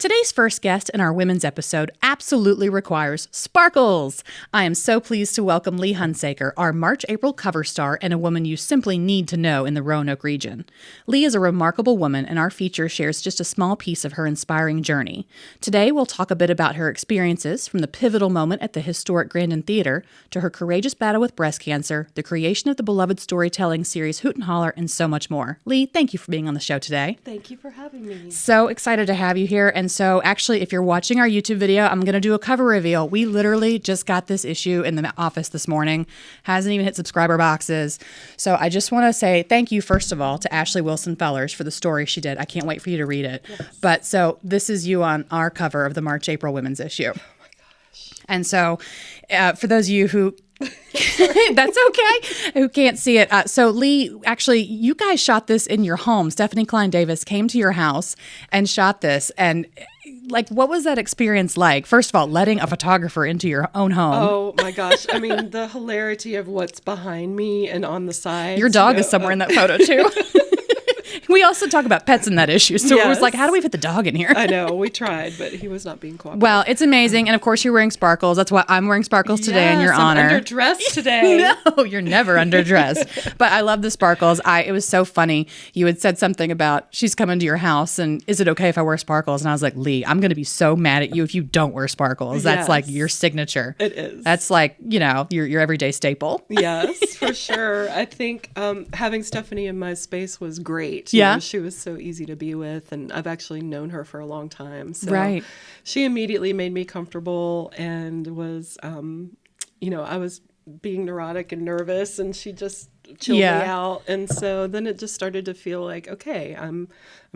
Today's first guest in our women's episode absolutely requires sparkles. I am so pleased to welcome Lee Hunsaker, our March-April cover star and a woman you simply need to know in the Roanoke region. Lee is a remarkable woman, and our feature shares just a small piece of her inspiring journey. Today, we'll talk a bit about her experiences from the pivotal moment at the historic Grandin Theater to her courageous battle with breast cancer, the creation of the beloved storytelling series Hoot and Holler, and so much more. Lee, thank you for being on the show today. Thank you for having me. So excited to have you here. And so actually, if you're watching our YouTube video, I'm going to do a cover reveal. We literally just got this issue in the office this morning. Hasn't even hit subscriber boxes. So I just want to say thank you, first of all, to Ashley Wilson Fellers for the story she did. I can't wait for you to read it. Yes. But so this is you on our cover of the March-April Women's issue. Oh my gosh. And so for those of you who that's okay, who can't see it. So Lee, actually, you guys shot this in your home. Stephanie Klein Davis came to your house and shot this. And like, what was that experience like? First of all, letting a photographer into your own home. Oh my gosh. I mean, the hilarity of what's behind me and on the side. Your dog is somewhere in that photo too. We also talk about pets in that issue. So It was like, how do we fit the dog in here? I know. We tried, but he was not being cooperative. Well, it's amazing. And of course, you're wearing sparkles. That's why I'm wearing sparkles today in your honor. I'm underdressed today. No, you're never underdressed. But I love the sparkles. It was so funny. You had said something about she's coming to your house and is it okay if I wear sparkles? And I was like, Lee, I'm going to be so mad at you if you don't wear sparkles. That's like your signature. It is. That's like, your everyday staple. Yes, for sure. I think having Stephanie in my space was great. Yeah. She was so easy to be with, and I've actually known her for a long time. So right. She immediately made me comfortable and was, I was being neurotic and nervous, and she just chilled me out. And so then it just started to feel like, okay, I'm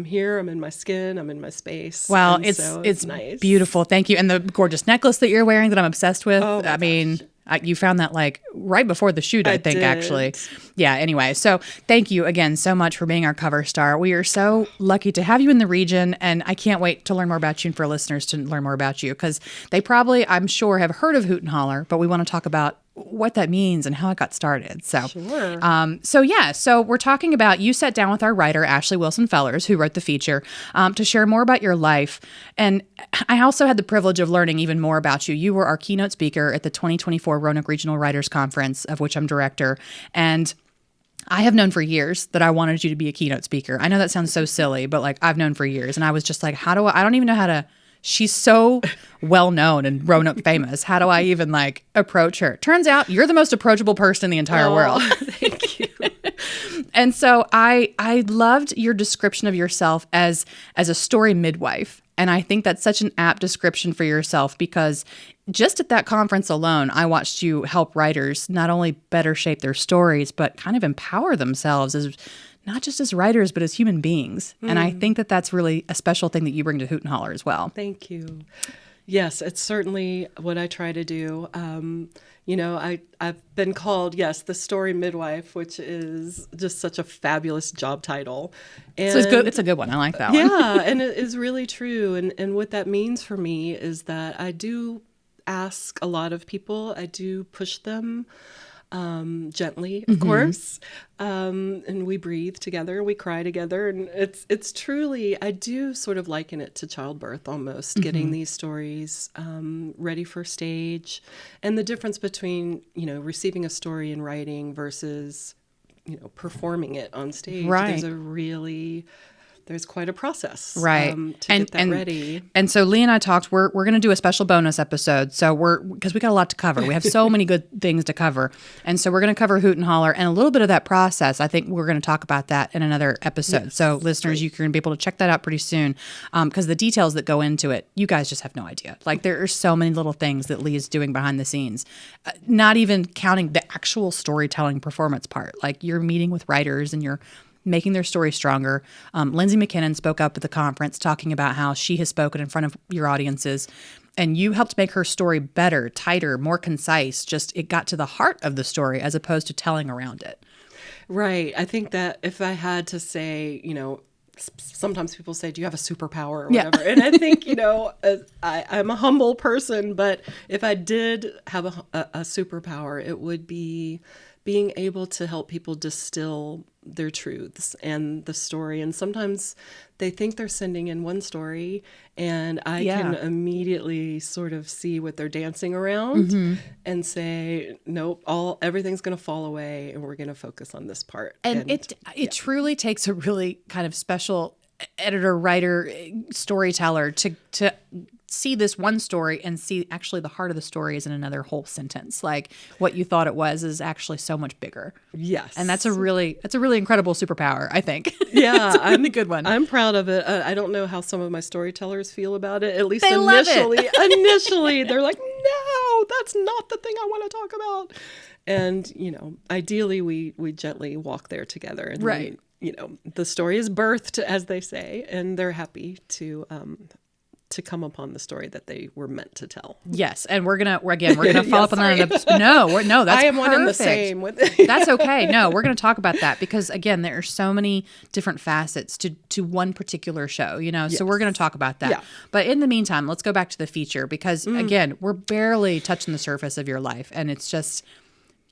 here, I'm in my skin, I'm in my space. Well, and it's nice. Beautiful. Thank you. And the gorgeous necklace that you're wearing that I'm obsessed with. Oh my gosh. You found that like right before the shoot, I think, did. actually. Yeah, anyway. So thank you again so much for being our cover star. We are so lucky to have you in the region, and I can't wait to learn more about you and for listeners to learn more about you, because they probably, I'm sure, have heard of Hoot and Holler, but we want to talk about what that means and how it got started. So, sure. So we're talking about, you sat down with our writer, Ashley Wilson Fellers, who wrote the feature, to share more about your life. And I also had the privilege of learning even more about you. You were our keynote speaker at the 2024 Roanoke Regional Writers Conference, of which I'm director. And I have known for years that I wanted you to be a keynote speaker. I know that sounds so silly, but like I've known for years. And I was just like, I don't even know how to. She's so well known and Roanoke famous. How do I even like approach her? Turns out you're the most approachable person in the entire world. Thank you. And so I loved your description of yourself as a story midwife. And I think that's such an apt description for yourself, because just at that conference alone, I watched you help writers not only better shape their stories, but kind of empower themselves as not just as writers, but as human beings. And I think that that's really a special thing that you bring to Hoot and Holler as well. Thank you. Yes, it's certainly what I try to do. I've been called, the story midwife, which is just such a fabulous job title. And so it's good. It's a good one. I like that one. Yeah, and it is really true. And what that means for me is that I do ask a lot of people. I do push them. Gently, of course. And we breathe together, we cry together. And it's truly, I do sort of liken it to childbirth almost, getting these stories ready for stage. And the difference between, receiving a story in writing versus, performing it on stage. Right. There's quite a process, right, to get that ready. And so Lee and I talked. We're going to do a special bonus episode. So because we got a lot to cover. We have so many good things to cover, and so we're going to cover Hoot and Holler and a little bit of that process. I think we're going to talk about that in another episode. Yes, so listeners, you can be able to check that out pretty soon, because the details that go into it, you guys just have no idea. Like there are so many little things that Lee is doing behind the scenes, not even counting the actual storytelling performance part. Like you're meeting with writers and you're making their story stronger. Lindsay McKinnon spoke up at the conference talking about how she has spoken in front of your audiences, and you helped make her story better, tighter, more concise. Just it got to the heart of the story as opposed to telling around it. Right. I think that if I had to say, sometimes people say, do you have a superpower or whatever? Yeah. And I think, I'm a humble person, but if I did have a superpower, it would be being able to help people distill their truths and the story. And sometimes they think they're sending in one story, and I can immediately sort of see what they're dancing around and say, nope, everything's going to fall away, and we're going to focus on this part. And it truly takes a really kind of special editor, writer, storyteller to see this one story and see actually the heart of the story is in another whole sentence. Like what you thought it was is actually so much bigger. Yes. And that's a really incredible superpower, I think. Yeah. It's a really good one. I'm proud of it. I don't know how some of my storytellers feel about it. At least they initially. Love it. Initially, they're like, no, that's not the thing I want to talk about. And, ideally we gently walk there together. And right. Then, the story is birthed, as they say, and they're happy to come upon the story that they were meant to tell. Yes, and we're gonna follow up on that. No, that's I am perfect. one and the same with That's okay. No, we're gonna talk about that because again, there are so many different facets to one particular show. Yes. So we're gonna talk about that. Yeah. But in the meantime, let's go back to the feature because again, we're barely touching the surface of your life, and it's just.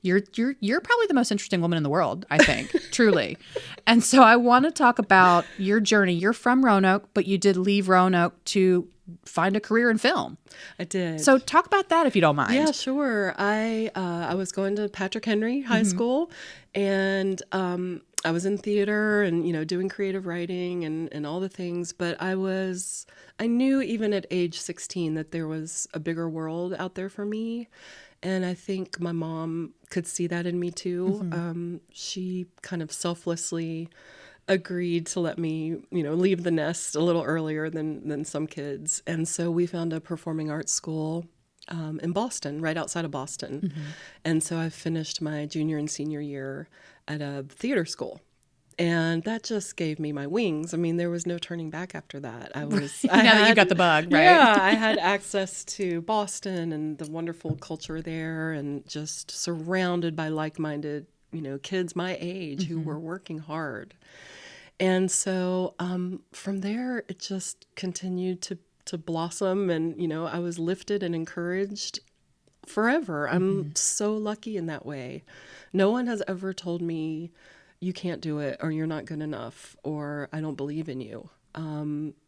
You're probably the most interesting woman in the world, I think, truly. And so I want to talk about your journey. You're from Roanoke, but you did leave Roanoke to find a career in film. I did. So talk about that if you don't mind. Yeah, sure. I was going to Patrick Henry High School, and I was in theater and doing creative writing and all the things. But I knew even at age 16 that there was a bigger world out there for me. And I think my mom could see that in me too. She kind of selflessly agreed to let me, leave the nest a little earlier than some kids. And so we found a performing arts school in Boston, right outside of Boston. And so I finished my junior and senior year at a theater school. And that just gave me my wings. I mean, there was no turning back after that. Now that you got the bug, right? Yeah, I had access to Boston and the wonderful culture there, and just surrounded by like-minded, kids my age who were working hard. And so from there, it just continued to blossom, and I was lifted and encouraged forever. I'm so lucky in that way. No one has ever told me, you can't do it, or you're not good enough, or I don't believe in you.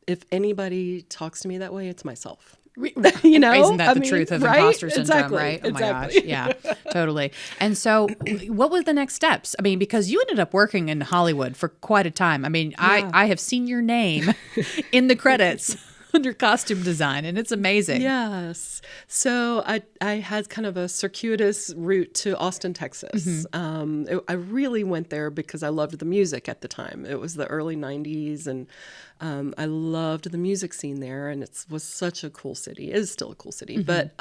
If anybody talks to me that way, it's myself. Isn't that the truth of right? imposter syndrome, Exactly. right? Oh Exactly. my gosh. Yeah, totally. And so what was the next steps? I mean, because you ended up working in Hollywood for quite a time. I mean, I have seen your name in the credits under costume design, and it's amazing. Yes. So I had kind of a circuitous route to Austin, Texas. I really went there because I loved the music at the time. It was the early 90s, and I loved the music scene there, and it was such a cool city. It is still a cool city, but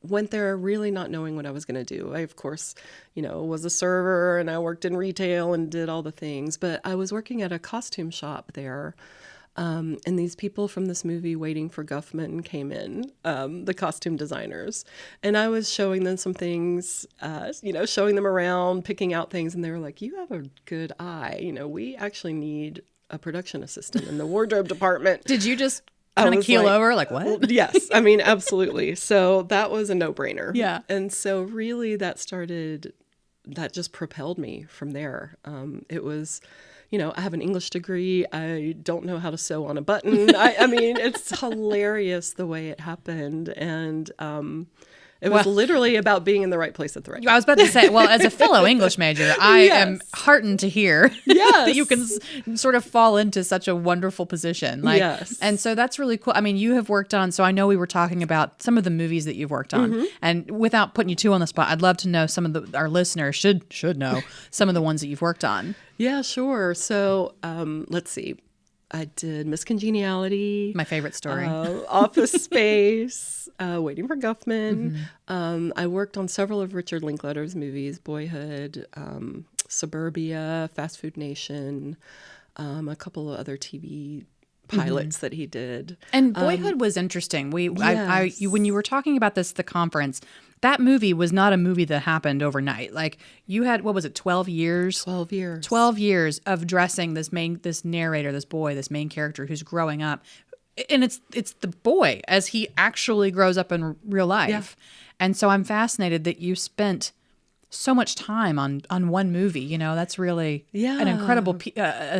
went there really not knowing what I was going to do. I, of course, was a server, and I worked in retail and did all the things, but I was working at a costume shop there. And these people from this movie, Waiting for Guffman, came in, the costume designers. And I was showing them some things, showing them around, picking out things. And they were like, you have a good eye. We actually need a production assistant in the wardrobe department. Did you just kind of keel over? Like, what? Well, yes. I mean, absolutely. So that was a no-brainer. Yeah. And so really that just propelled me from there. It was... I have an English degree. I don't know how to sew on a button. I mean, it's hilarious the way it happened. And it was literally about being in the right place at the right time. I was about to say, well, as a fellow English major, I am heartened to hear that you can sort of fall into such a wonderful position. Yes. And so that's really cool. I mean, you have worked on, so I know we were talking about some of the movies that you've worked on. And without putting you too on the spot, I'd love to know some of our listeners should know some of the ones that you've worked on. Yeah, sure. So let's see. I did Miss Congeniality. My favorite story. Office Space, Waiting for Guffman. I worked on several of Richard Linklater's movies, Boyhood, Suburbia, Fast Food Nation, a couple of other TV pilots that he did. And Boyhood was interesting. When you were talking about this at the conference, that movie was not a movie that happened overnight. Like you had, 12 years? 12 years. 12 years of dressing this narrator, this boy, this main character who's growing up. And it's the boy as he actually grows up in real life. Yeah. And so I'm fascinated that you spent so much time on one movie. You know, that's really an incredible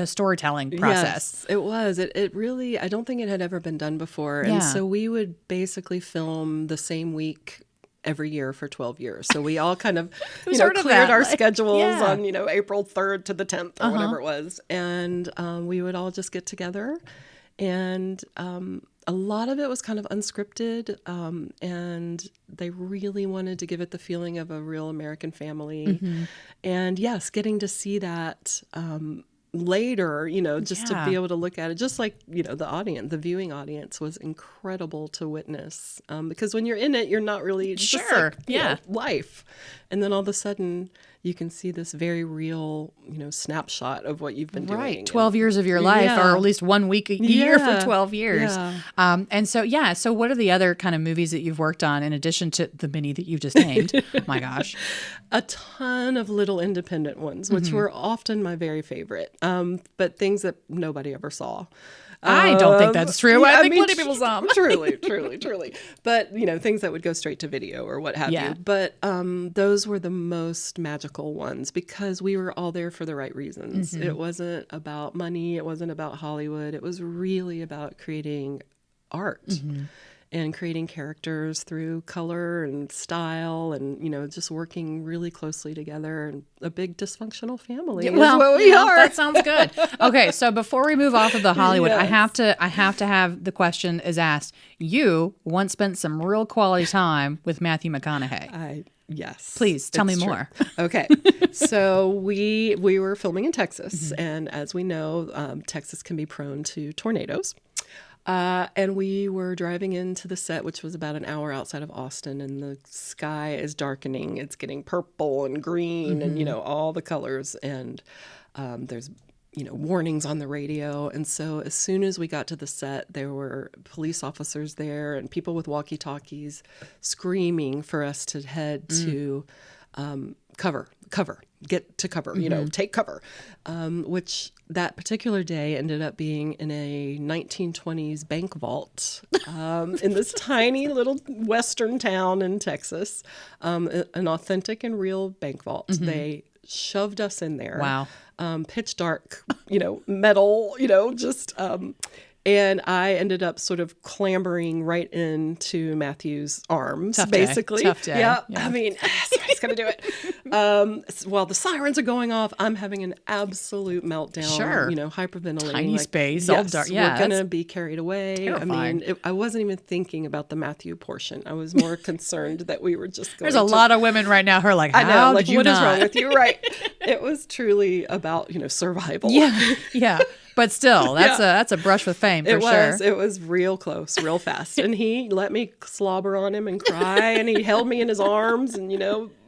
storytelling process. Yes, it was. It really, I don't think it had ever been done before. Yeah. And so we would basically film the same week every year for 12 years. So we all kind of, cleared our schedules on, April 3rd to the 10th or whatever it was. And we would all just get together. And a lot of it was kind of unscripted, and they really wanted to give it the feeling of a real American family. And yes, getting to see that later, just to be able to look at it, just like, the viewing audience was incredible to witness. Because when you're in it, you're not really life. And then all of a sudden you can see this very real, snapshot of what you've been doing. Right. 12 years of your life, or at least 1 week a year for 12 years. Yeah. So what are the other kind of movies that you've worked on in addition to the many that you've just named? My gosh. A ton of little independent ones, which were often my very favorite, but things that nobody ever saw. I don't think that's true. I think plenty of people saw them. Truly. But, things that would go straight to video or what have you. But those were the most magical ones because we were all there for the right reasons. It wasn't about money. It wasn't about Hollywood. It was really about creating art. And creating characters through color and style and, just working really closely together, and a big dysfunctional family is what we are. That sounds good. Okay, so before we move off of the Hollywood, I have to have the question is asked. You once spent some real quality time with Matthew McConaughey. Yes. Please tell me more. Okay. So we were filming in Texas, and as we know, Texas can be prone to tornadoes. And we were driving into the set, which was about an hour outside of Austin, and the sky is darkening. It's getting purple and green and, all the colors. And there's, warnings on the radio. And so as soon as we got to the set, there were police officers there and people with walkie-talkies screaming for us to head to get to cover, take cover, which that particular day ended up being in a 1920s bank vault in this tiny little western town in Texas, an authentic and real bank vault. They shoved us in there. Wow. Pitch dark, metal, just... And I ended up sort of clambering right into Matthew's arms, basically. Tough day. Yeah. I mean, somebody's going to do it. While the sirens are going off, I'm having an absolute meltdown. Sure. Hyperventilating. Tiny space, all dark. Yeah, we're going to be carried away. Terrifying. I mean, I wasn't even thinking about the Matthew portion. I was more concerned that we were just going There's a lot of women right now who are like, how I know, like, did you what not? is wrong with you? Right. It was truly about, survival. Yeah. But still, that's a brush with fame for sure. It was real close, real fast. And he let me slobber on him and cry, and he held me in his arms and,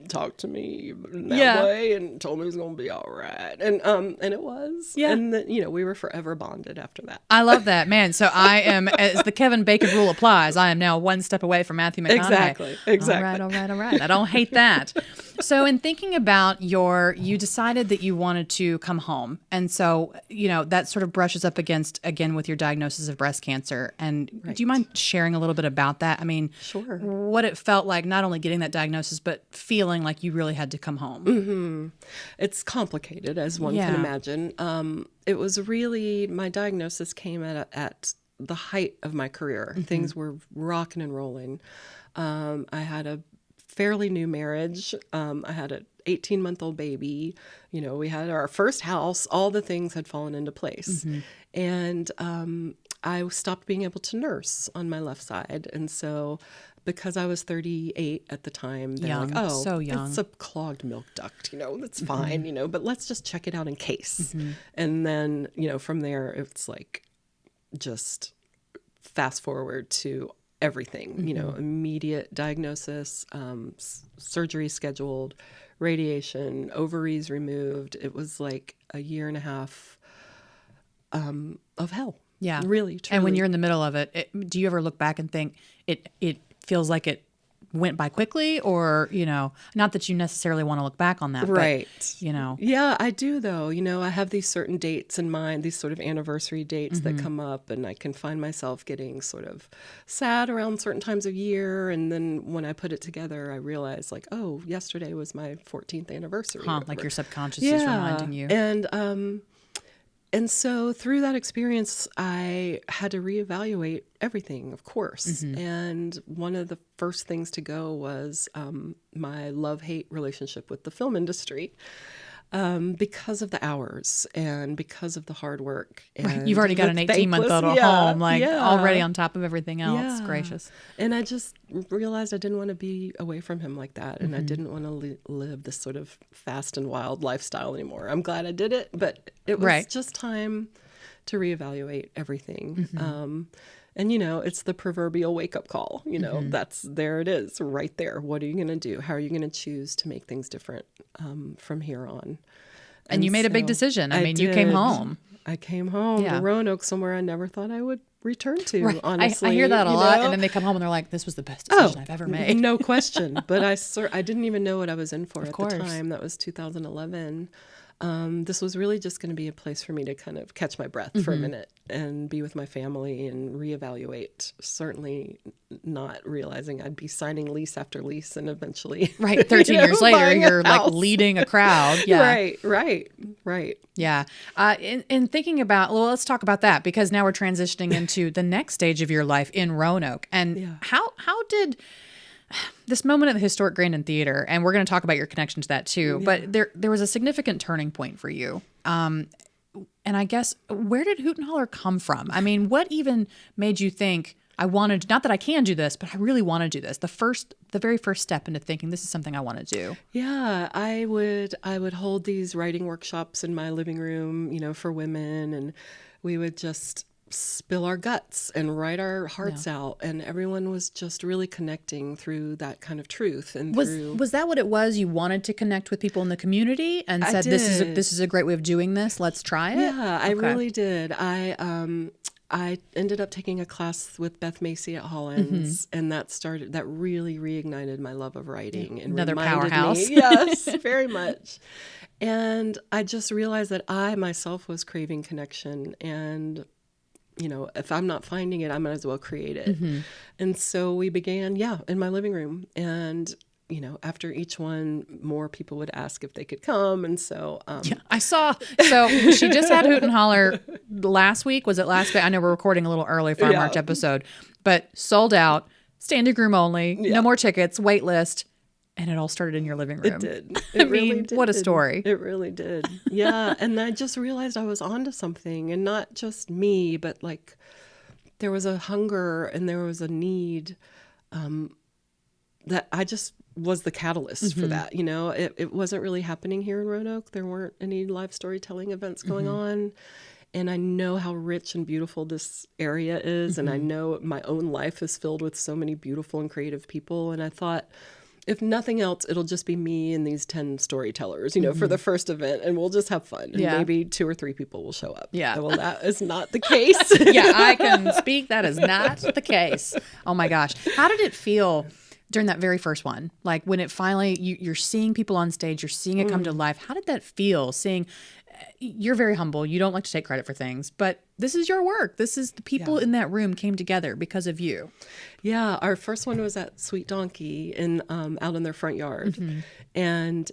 talked to me in that way and told me it was going to be all right. And it was. Yeah. And then, we were forever bonded after that. I love that, man. So I am, as the Kevin Bacon rule applies, I am now one step away from Matthew McConaughey. Exactly. All right. I don't hate that. So in thinking about you decided that you wanted to come home. And so, that sort of brushes up again with your diagnosis of breast cancer. And do you mind sharing a little bit about that? I mean, sure. What it felt like, not only getting that diagnosis, but feeling like you really had to come home. It's complicated, as one can imagine. It was really, my diagnosis came at the height of my career. Things were rocking and rolling. I had a fairly new marriage. I had an 18-month-old baby. We had our first house. All the things had fallen into place. And I stopped being able to nurse on my left side. And so because I was 38 at the time, they're young, like, so young. It's a clogged milk duct, that's fine, but let's just check it out in case. And then, from there, it's like just fast forward to everything, immediate diagnosis, surgery scheduled, radiation, ovaries removed. It was like a year and a half of hell. Yeah. Really, truly. And when you're in the middle of it, do you ever look back and think it feels like it went by quickly, or, not that you necessarily want to look back on that, right. but, Yeah, I do though. I have these certain dates in mind, these sort of anniversary dates that come up, and I can find myself getting sort of sad around certain times of year. And then when I put it together, I realize like, oh, yesterday was my 14th anniversary. Like your subconscious is reminding you. And so through that experience, I had to reevaluate everything, of course. And one of the first things to go was my love-hate relationship with the film industry, because of the hours and because of the hard work. And right. You've already got an 18-month-old at home, already on top of everything else. Yeah. Gracious. And I just realized I didn't want to be away from him like that. And I didn't want to live this sort of fast and wild lifestyle anymore. I'm glad I did it, but it was just time to reevaluate everything. And, it's the proverbial wake-up call. There it is, right there. What are you going to do? How are you going to choose to make things different from here on? And you made a big decision. I mean, you came home. I came home to Roanoke, somewhere I never thought I would return to, honestly. I hear that a lot, and then they come home and they're like, this was the best decision I've ever made. No question. But I didn't even know what I was in for at the time. That was 2011. This was really just going to be a place for me to kind of catch my breath for a minute and be with my family and reevaluate. Certainly not realizing I'd be signing lease after lease and eventually, 13 years later, you're like leading a crowd. Yeah. Right. Yeah. In thinking about, let's talk about that, because now we're transitioning into the next stage of your life in Roanoke. And how did this moment at the historic Grandin Theater, and we're going to talk about your connection to that too, but there was a significant turning point for you. And I guess, where did Hoot and Holler come from? I mean, what even made you think, not that I can do this, but I really want to do this? The very first step into thinking this is something I want to do. Yeah, I would hold these writing workshops in my living room, for women, and we would just spill our guts and write our hearts out, and everyone was just really connecting through that kind of truth. And was that what it was? You wanted to connect with people in the community and said, this is a great way of doing this, let's try it? Yeah, I really did. I ended up taking a class with Beth Macy at Hollins, and that really reignited my love of writing and another reminded powerhouse. Me, yes, very much. And I just realized that I myself was craving connection, and if I'm not finding it, I might as well create it. And so we began, in my living room. And, after each one, more people would ask if they could come. And so... I saw... So she just had Hoot and Holler last week. Was it last week? I know we're recording a little early for our March episode. But sold out, standing room only, no more tickets, wait list. And it all started in your living room. It did. It really did. What a story. It really did. Yeah. And I just realized I was onto something, and not just me, but like there was a hunger and there was a need that I just was the catalyst for that. It wasn't really happening here in Roanoke. There weren't any live storytelling events going on. And I know how rich and beautiful this area is. And I know my own life is filled with so many beautiful and creative people. And I thought, if nothing else, it'll just be me and these 10 storytellers, for the first event, and we'll just have fun. And maybe 2 or 3 people will show up. Yeah. Well, that is not the case. I can speak. That is not the case. Oh my gosh. How did it feel during that very first one? Like when it finally, you're seeing people on stage, you're seeing it come to life. How did that feel? You're very humble. You don't like to take credit for things, but this is your work. This is the people in that room came together because of you. Yeah. Our first one was at Sweet Donkey out in their front yard. And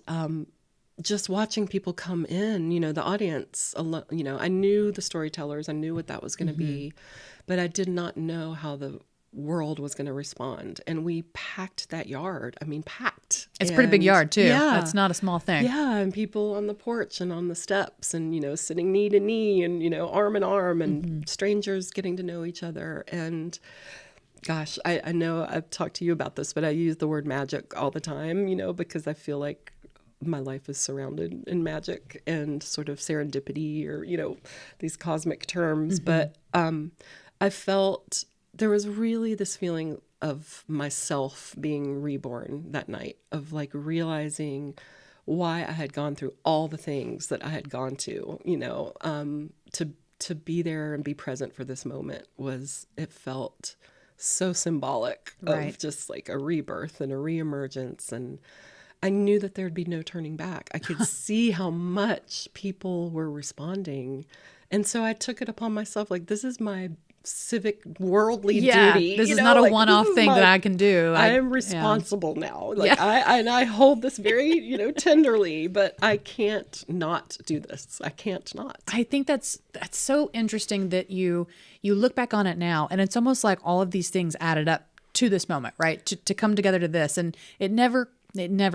just watching people come in, the audience, I knew the storytellers, I knew what that was going to be, but I did not know how the world was going to respond. And we packed that yard. I mean, packed. It's a pretty big yard too. Yeah. That's not a small thing. Yeah. And people on the porch and on the steps and, sitting knee to knee and, arm in arm and strangers getting to know each other. And gosh, I know I've talked to you about this, but I use the word magic all the time, because I feel like my life is surrounded in magic and sort of serendipity or, these cosmic terms. But I felt there was really this feeling of myself being reborn that night, of like realizing why I had gone through all the things that I had gone to, to be there and be present for this moment it felt so symbolic of just like a rebirth and a reemergence. And I knew that there'd be no turning back. I could see how much people were responding. And so I took it upon myself, like, this is my civic worldly duty. This is not a one-off thing that I can do. I am responsible now. Like I hold this very, tenderly, but I can't not do this. I can't not. I think that's so interesting that you look back on it now, and it's almost like all of these things added up to this moment, right? To come together to this, and it never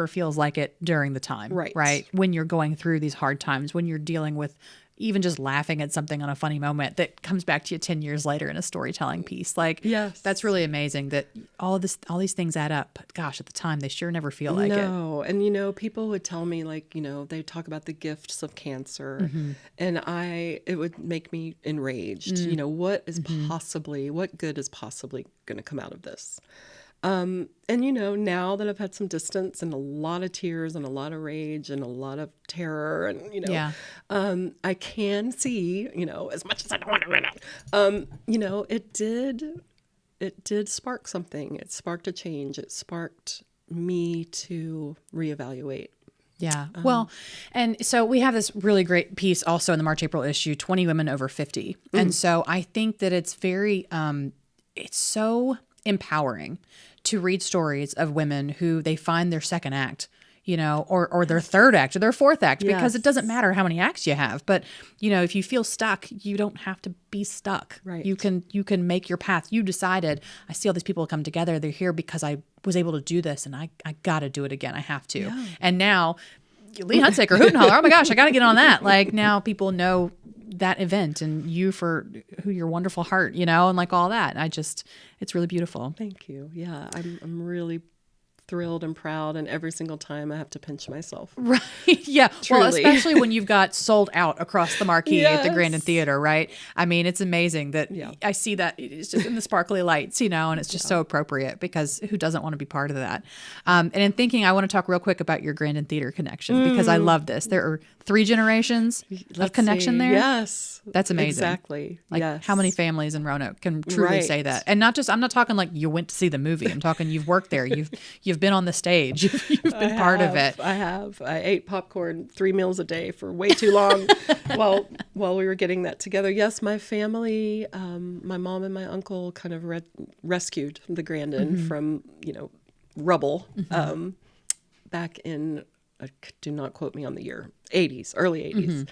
feels like it during the time, right? When you're going through these hard times, when you're dealing with even just laughing at something on a funny moment that comes back to you 10 years later in a storytelling piece. Like, that's really amazing that all these things add up. But gosh, at the time, they sure never feel like it. No. And, people would tell me, like, they talk about the gifts of cancer, and it would make me enraged. What good is possibly going to come out of this? And, now that I've had some distance and a lot of tears and a lot of rage and a lot of terror and, I can see, as much as I don't want to run out, it did spark something. It sparked a change. It sparked me to reevaluate. Yeah. Well, and so we have this really great piece also in the March, April issue, 20 Women Over 50. And so I think that it's very, it's so empowering to read stories of women who they find their second act, or their third act or their fourth act, because it doesn't matter how many acts you have. But, if you feel stuck, you don't have to be stuck. Right. You can make your path. You decided, I see all these people come together. They're here because I was able to do this, and I got to do it again. I have to. Yeah. And now Lee Hunsaker, Hoot and Holler. Oh my gosh, I got to get on that. Like, now people know that event and you for your wonderful heart, and like all that. It's really beautiful. Thank you. Yeah. I'm really thrilled and proud, and every single time I have to pinch myself. Right. Yeah. Truly. Well, especially when you've got sold out across the marquee at the Grandin Theater, right? I mean, it's amazing that I see that it's just in the sparkly lights, and it's just so appropriate, because who doesn't want to be part of that? And in thinking, I want to talk real quick about your Grandin Theater connection, because I love this. There are 3 generations of connection there. Yes. That's amazing. Exactly. Like, how many families in Roanoke can truly say that? And not just, I'm not talking like you went to see the movie. I'm talking you've worked there. You've been on the stage. You've been part of it. I have. I ate popcorn 3 meals a day for way too long while we were getting that together. Yes, my family, my mom and my uncle kind of rescued the Grandin from, rubble back in, do not quote me on the year, early 80s.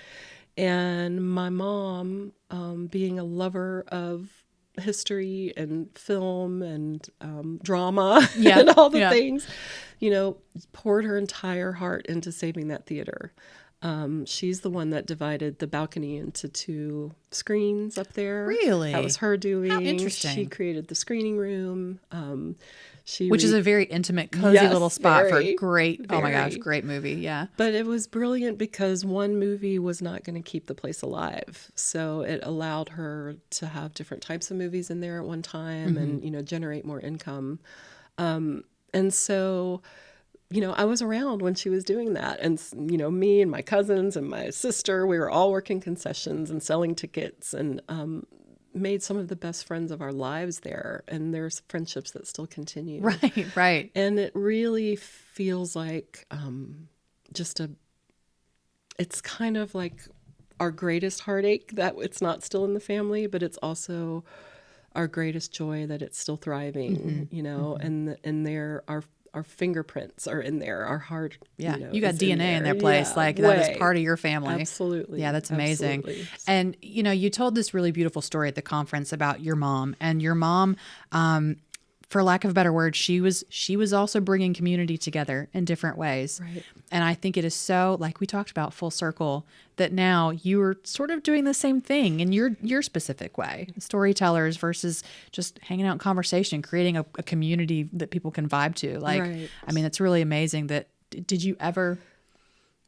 And my mom, being a lover of history and film and drama and all the things, poured her entire heart into saving that theater. She's the one that divided the balcony into 2 screens up there. Really? That was her doing. How interesting. She created the screening room. Which is a very intimate, cozy little spot for a great, oh my gosh, great movie. Yeah. But it was brilliant because one movie was not going to keep the place alive. So it allowed her to have different types of movies in there at one time and, generate more income. And so, I was around when she was doing that. And, me and my cousins and my sister, we were all working concessions and selling tickets and, made some of the best friends of our lives there, and there's friendships that still continue. Right. And it really feels like it's kind of like our greatest heartache that it's not still in the family, but it's also our greatest joy that it's still thriving, and there our fingerprints are in there. Our heart, you got DNA in their place. Like that is part of your family. Absolutely. Yeah, that's amazing. Absolutely. And, you told this really beautiful story at the conference about your mom, and your mom, for lack of a better word, she was also bringing community together in different ways. Right. And I think it is so, like we talked about, full circle, that now you are sort of doing the same thing in your specific way. Storytellers versus just hanging out in conversation, creating a community that people can vibe to. Like, right. I mean, it's really amazing that, did you ever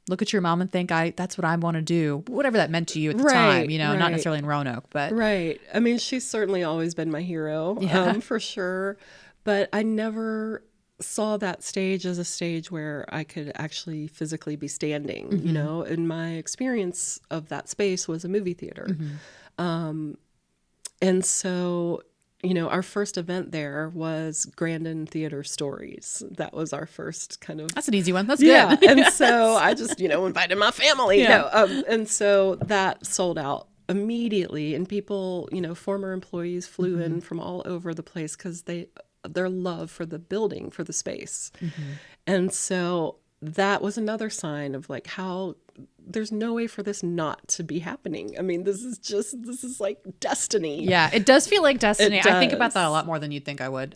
look at your mom and think, that's what I want to do, whatever that meant to you at the time, not necessarily in Roanoke, but. Right. I mean, she's certainly always been my hero, for sure. But I never saw that stage as a stage where I could actually physically be standing, and my experience of that space was a movie theater. And so, our first event there was Grandin Theater Stories. That was our first kind of. That's an easy one. That's yeah. good. And so I just, invited my family. Yeah. And so that sold out immediately. And people, former employees flew in from all over the place because their love for the building, for the space. And so that was another sign of like how there's no way for this not to be happening. I mean, this is like destiny. Yeah, it does feel like destiny. I think about that a lot more than you'd think I would.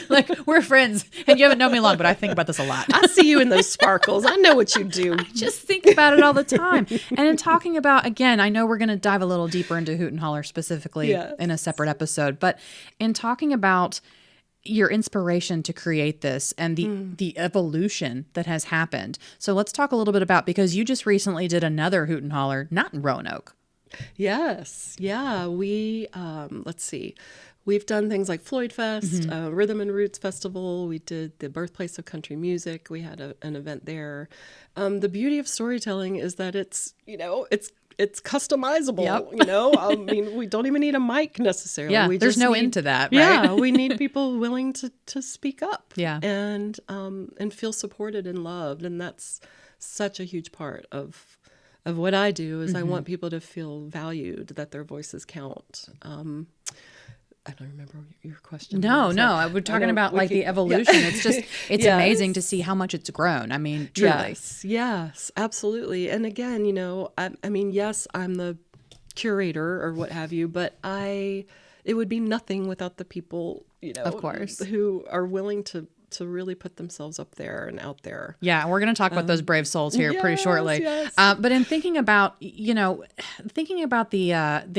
Like, we're friends and you haven't known me long, but I think about this a lot. I see you in those sparkles. I know what you do. I just think about it all the time. And in talking about, again, I know we're going to dive a little deeper into Hoot and Holler specifically in a separate episode, but in talking about your inspiration to create this and the evolution that has happened. So let's talk a little bit about, because you just recently did another Hoot and Holler, not in Roanoke. Yes. Yeah. We, let's see. We've done things like Floyd Fest, Rhythm and Roots Festival. We did the Birthplace of Country Music. We had an event there. The beauty of storytelling is that it's customizable. Yep. I mean, we don't even need a mic necessarily. Yeah, there's no end to that, right? Yeah, we need people willing to speak up. Yeah. And feel supported and loved. And that's such a huge part of what I do is I want people to feel valued, that their voices count. I don't remember your question. No. We're talking about like the evolution. Yeah. It's amazing to see how much it's grown. I mean, truly. Yes, absolutely. And again, I mean, yes, I'm the curator or what have you, but it would be nothing without the people, of course, who are willing to really put themselves up there and out there. Yeah, we're going to talk about those brave souls here pretty shortly. Yes. But in thinking about, the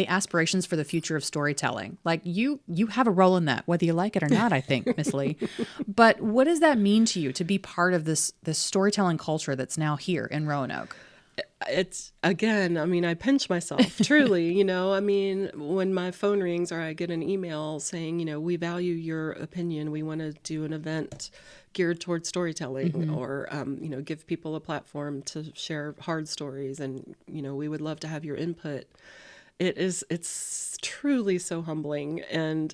aspirations for the future of storytelling, like you have a role in that, whether you like it or not, I think, Miss Lee. But what does that mean to you to be part of this storytelling culture that's now here in Roanoke? It's, again, I mean, I pinch myself, truly, I mean, when my phone rings or I get an email saying, we value your opinion, we want to do an event geared towards storytelling or, give people a platform to share hard stories and, we would love to have your input. It's truly so humbling. And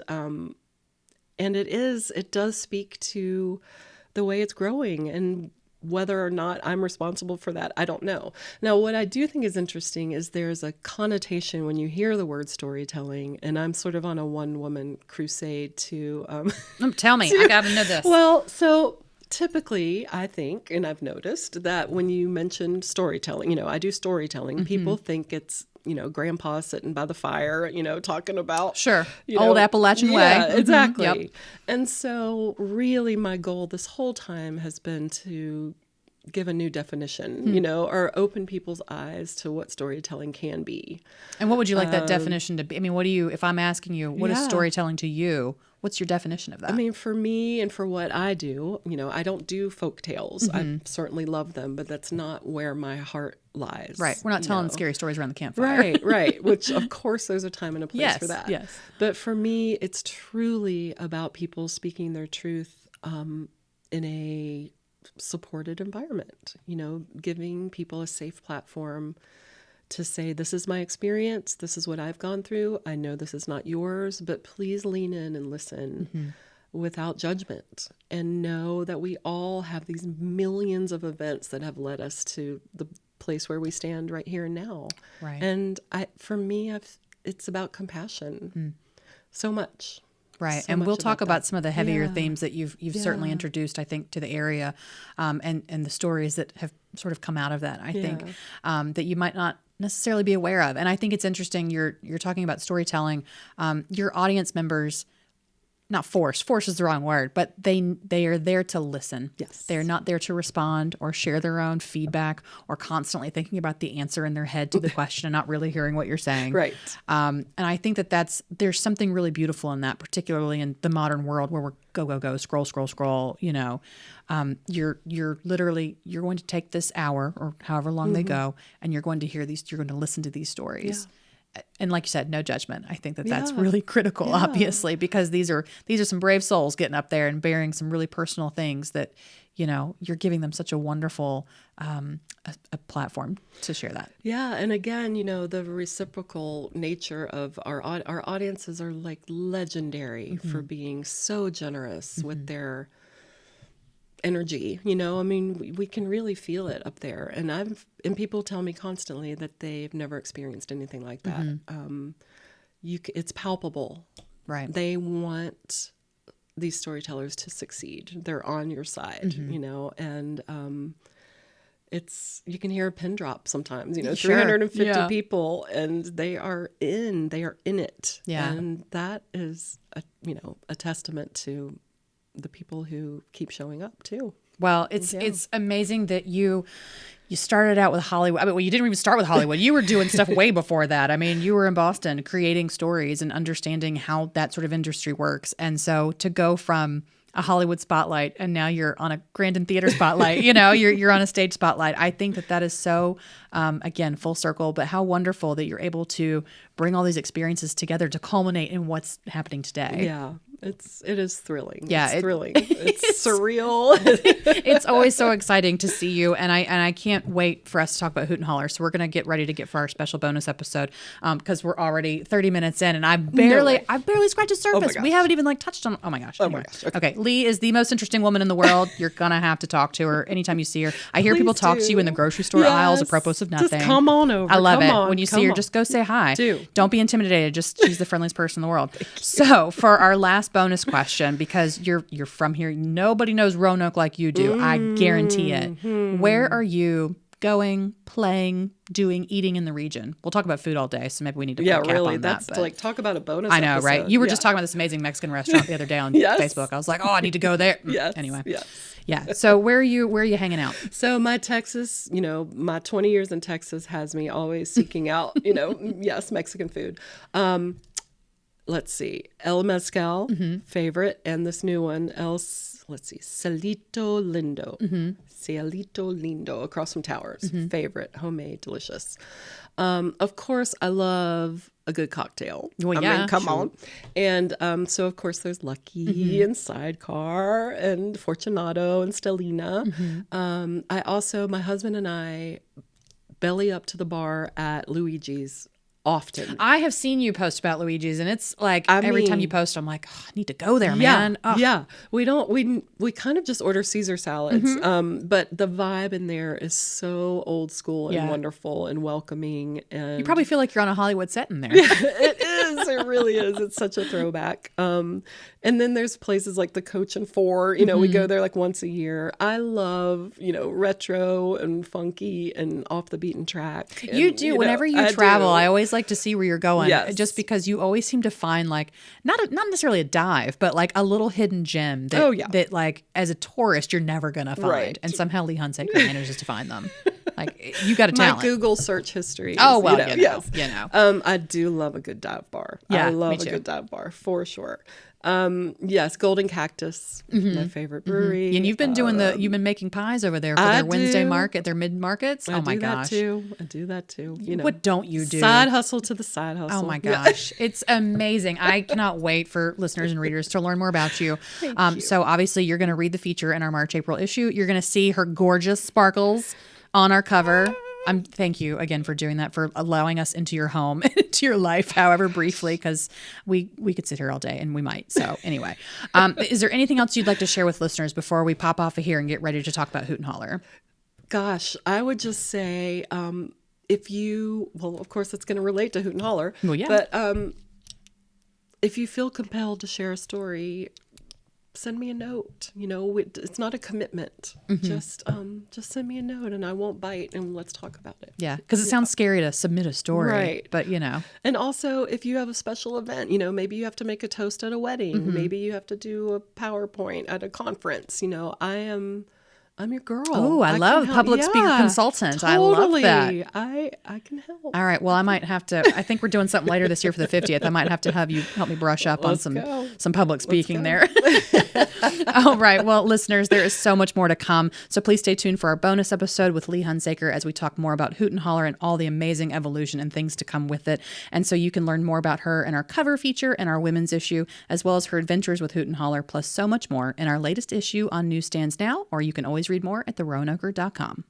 it does speak to the way it's growing, and whether or not I'm responsible for that, I don't know. Now, what I do think is interesting is there's a connotation when you hear the word storytelling, and I'm sort of on a one-woman crusade to... Tell me, I gotta know this. Well, so typically, I think, and I've noticed that when you mention storytelling, I do storytelling, people think it's, grandpa sitting by the fire, talking about... Sure, old Appalachian way. Yeah, exactly. Yep. And so really my goal this whole time has been to give a new definition, or open people's eyes to what storytelling can be. And what would you like that definition to be? I mean, if I'm asking you, what is storytelling to you? What's your definition of that? I mean, for me and for what I do, I don't do folk tales. I certainly love them, but that's not where my heart lies. Right. We're not telling scary stories around the campfire. Right. Which, of course, there's a time and a place for that. Yes. But for me, it's truly about people speaking their truth in a supported environment, giving people a safe platform to say, this is my experience, this is what I've gone through, I know this is not yours, but please lean in and listen without judgment, and know that we all have these millions of events that have led us to the place where we stand right here and now. Right. And for me, it's about compassion so much. Right. So and we'll talk about that. some of the heavier themes that you've certainly introduced, I think, to the area, and the stories that have sort of come out of that, I think, that you might not necessarily be aware of. And I think it's interesting, you're talking about storytelling. Your audience members, not force is the wrong word, but they are there to listen. Yes. They're not there to respond or share their own feedback or constantly thinking about the answer in their head to the question and not really hearing what you're saying. Right. And I think there's something really beautiful in that, particularly in the modern world where we're go, scroll, you're going to take this hour or however long they go, and you're going to listen to these stories. Yeah. And like you said, no judgment. I think that's really critical, obviously, because these are some brave souls getting up there and bearing some really personal things that, you're giving them such a wonderful a platform to share that. Yeah, and again, the reciprocal nature of our audiences are like legendary for being so generous with their energy. I mean, we can really feel it up there, and people tell me constantly that they've never experienced anything like that. It's palpable, Right? They want these storytellers to succeed. They're on your side, and you can hear a pin drop sometimes, Sure. 350 people, and they are in it. Yeah. And that is a testament to the people who keep showing up too. Well, it's amazing that you started out with Hollywood. I mean, well, you didn't even start with Hollywood. You were doing stuff way before that. I mean, you were in Boston creating stories and understanding how that sort of industry works. And so to go from a Hollywood spotlight and now you're on a Grandin Theater spotlight, you're on a stage spotlight. I think that is so, again, full circle, but how wonderful that you're able to bring all these experiences together to culminate in what's happening today. Yeah. It is thrilling. Yeah, it's thrilling. It's surreal. It's always so exciting to see you, and I can't wait for us to talk about Hoot and Holler. So we're going to get ready to get for our special bonus episode because we're already 30 minutes in, and I've barely scratched the surface. We haven't even touched on. Oh my gosh. Oh my gosh. Okay, Lee is the most interesting woman in the world. You're gonna have to talk to her anytime you see her. I hear people talk to you in the grocery store aisles apropos of nothing. Just come on over. I love it. When you see her, just go say hi. Don't be intimidated. She's the friendliest person in the world. So for our last bonus question, because you're from here, nobody knows Roanoke like you do. I guarantee it. Where are you going, playing, eating in the region? We'll talk about food all day, so maybe we need to put a cap on that's that, talk about a bonus I know, episode. right? You were just talking about this amazing Mexican restaurant the other day on Facebook. I was like, I need to go there. Anyway. Yeah. So where are you hanging out? So my Texas, my 20 years in Texas has me always seeking out, Mexican food. Let's see, El Mezcal, favorite, and this new one, Cielito Lindo. Cielito Lindo, across from Towers, favorite, homemade, delicious. Of course, I love a good cocktail. Well, I mean, come on. And so, of course, there's Lucky and Sidecar and Fortunato and Stellina. My husband and I belly up to the bar at Luigi's often. I have seen you post about Luigi's, and it's like every time you post, I'm like, I need to go there, man. Yeah. We kind of just order Caesar salads. But the vibe in there is so old school and wonderful and welcoming. And you probably feel like you're on a Hollywood set in there. Yeah, it is. It really is. It's such a throwback. And then there's places like the Coach and Four. We go there like once a year. I love, retro and funky and off the beaten track. And, you do. Whenever you travel, I always like to see where you're going. Yes. Just because you always seem to find not necessarily a dive, but like a little hidden gem that like as a tourist you're never gonna find. Right. And somehow Lee Hunsaker manages to find them. Like you got a talent. My Google search history. Oh well, yes. You know. I do love a good dive bar. Yeah, I love a good dive bar for sure. Yes, Golden Cactus, my favorite brewery. And you've been you've been making pies over there for their Wednesday market, their mid markets. Oh my gosh. I do that too. What don't you do? Side hustle to the side hustle. Oh my gosh. It's amazing. I cannot wait for listeners and readers to learn more about you. So obviously you're going to read the feature in our March, April issue. You're going to see her gorgeous sparkles on our cover. Thank you again for doing that, for allowing us into your home, into your life, however briefly, because we could sit here all day and we might. So anyway, is there anything else you'd like to share with listeners before we pop off of here and get ready to talk about Hoot and Holler? Gosh, I would just say of course it's going to relate to Hoot and Holler. Well, yeah. But if you feel compelled to share a story, send me a note. It's not a commitment. Just send me a note and I won't bite and let's talk about it. Yeah, because it sounds scary to submit a story. Right. But, And also, if you have a special event, maybe you have to make a toast at a wedding. Maybe you have to do a PowerPoint at a conference. I am I'm your girl. Oh, I love can help. public speaker consultant. Totally. I love that. I can help. All right. Well, I might have to. I think we're doing something later this year for the 50th. I might have to have you help me brush up on some public speaking there. All right. Well, listeners, there is so much more to come. So please stay tuned for our bonus episode with Lee Hunsaker as we talk more about Hoot and Holler and all the amazing evolution and things to come with it. And so you can learn more about her in our cover feature and our women's issue, as well as her adventures with Hoot and Holler, plus so much more in our latest issue on newsstands now, or you can always read more at theroanoker.com.